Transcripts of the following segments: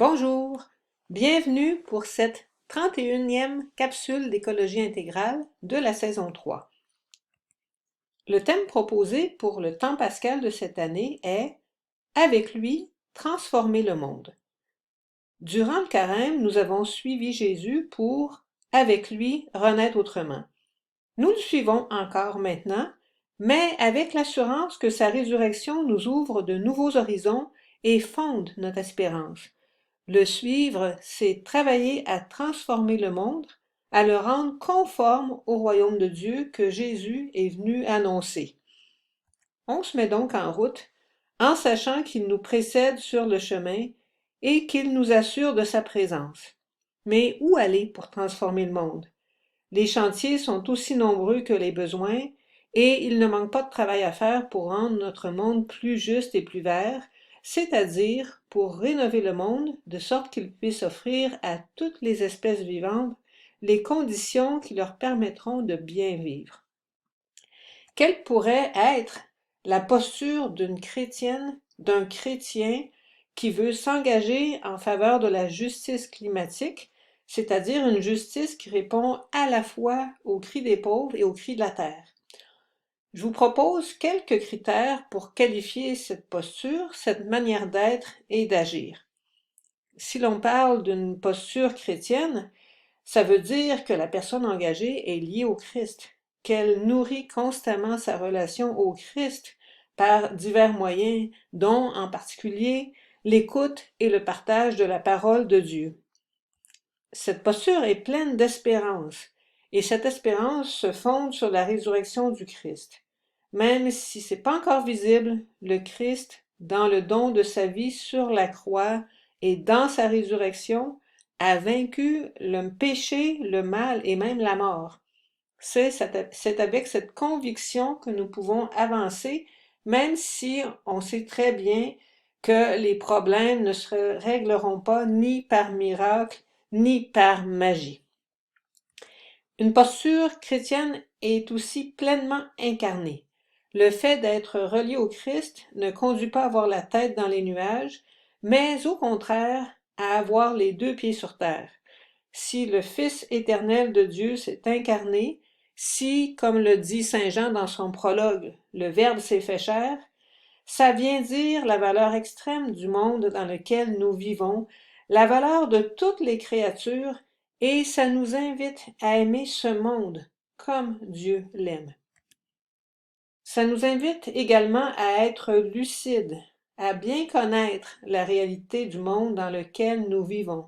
Bonjour, bienvenue pour cette 31e capsule d'écologie intégrale de la saison 3. Le thème proposé pour le temps pascal de cette année est « Avec lui, transformer le monde ». Durant le carême, nous avons suivi Jésus pour « Avec lui, renaître autrement ». Nous le suivons encore maintenant, mais avec l'assurance que sa résurrection nous ouvre de nouveaux horizons et fonde notre espérance. Le suivre, c'est travailler à transformer le monde, à le rendre conforme au royaume de Dieu que Jésus est venu annoncer. On se met donc en route en sachant qu'il nous précède sur le chemin et qu'il nous assure de sa présence. Mais où aller pour transformer le monde? Les chantiers sont aussi nombreux que les besoins et il ne manque pas de travail à faire pour rendre notre monde plus juste et plus vert, c'est-à-dire pour rénover le monde de sorte qu'il puisse offrir à toutes les espèces vivantes les conditions qui leur permettront de bien vivre. Quelle pourrait être la posture d'une chrétienne, d'un chrétien qui veut s'engager en faveur de la justice climatique, c'est-à-dire une justice qui répond à la fois aux cris des pauvres et aux cris de la terre? Je vous propose quelques critères pour qualifier cette posture, cette manière d'être et d'agir. Si l'on parle d'une posture chrétienne, ça veut dire que la personne engagée est liée au Christ, qu'elle nourrit constamment sa relation au Christ par divers moyens, dont en particulier l'écoute et le partage de la parole de Dieu. Cette posture est pleine d'espérance, et cette espérance se fonde sur la résurrection du Christ. Même si ce n'est pas encore visible, le Christ, dans le don de sa vie sur la croix et dans sa résurrection, a vaincu le péché, le mal et même la mort. C'est avec cette conviction que nous pouvons avancer, même si on sait très bien que les problèmes ne se régleront pas ni par miracle, ni par magie. Une posture chrétienne est aussi pleinement incarnée. Le fait d'être relié au Christ ne conduit pas à avoir la tête dans les nuages, mais au contraire à avoir les deux pieds sur terre. Si le Fils éternel de Dieu s'est incarné, si, comme le dit Saint Jean dans son prologue, le Verbe s'est fait chair, ça vient dire la valeur extrême du monde dans lequel nous vivons, la valeur de toutes les créatures, et ça nous invite à aimer ce monde comme Dieu l'aime. Ça nous invite également à être lucides, à bien connaître la réalité du monde dans lequel nous vivons.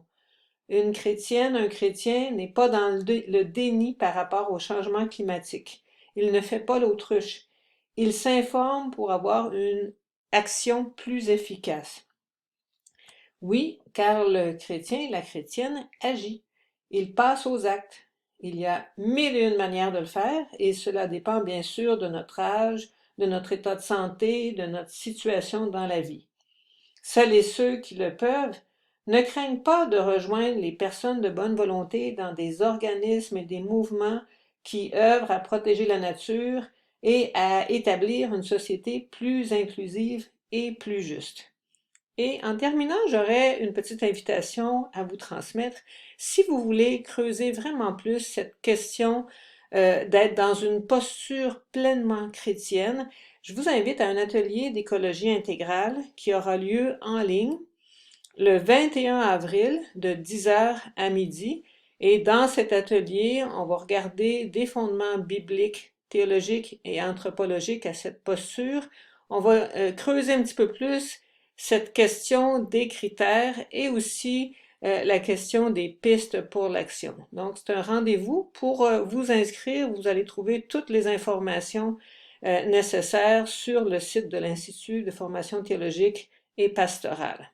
Une chrétienne, un chrétien n'est pas dans le déni par rapport au changement climatique. Il ne fait pas l'autruche. Il s'informe pour avoir une action plus efficace. Oui, car le chrétien, la chrétienne agit. Il passe aux actes. Il y a mille et une manières de le faire et cela dépend bien sûr de notre âge, de notre état de santé, de notre situation dans la vie. Seuls et ceux qui le peuvent ne craignent pas de rejoindre les personnes de bonne volonté dans des organismes et des mouvements qui œuvrent à protéger la nature et à établir une société plus inclusive et plus juste. Et en terminant, j'aurais une petite invitation à vous transmettre. Si vous voulez creuser vraiment plus cette question d'être dans une posture pleinement chrétienne, je vous invite à un atelier d'écologie intégrale qui aura lieu en ligne le 21 avril de 10h à midi. Et dans cet atelier, on va regarder des fondements bibliques, théologiques et anthropologiques à cette posture. On va creuser un petit peu plus cette question des critères et aussi la question des pistes pour l'action. Donc, c'est un rendez-vous. Pour vous inscrire, vous allez trouver toutes les informations nécessaires sur le site de l'Institut de formation théologique et pastorale.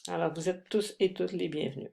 Alors, vous êtes tous et toutes les bienvenus.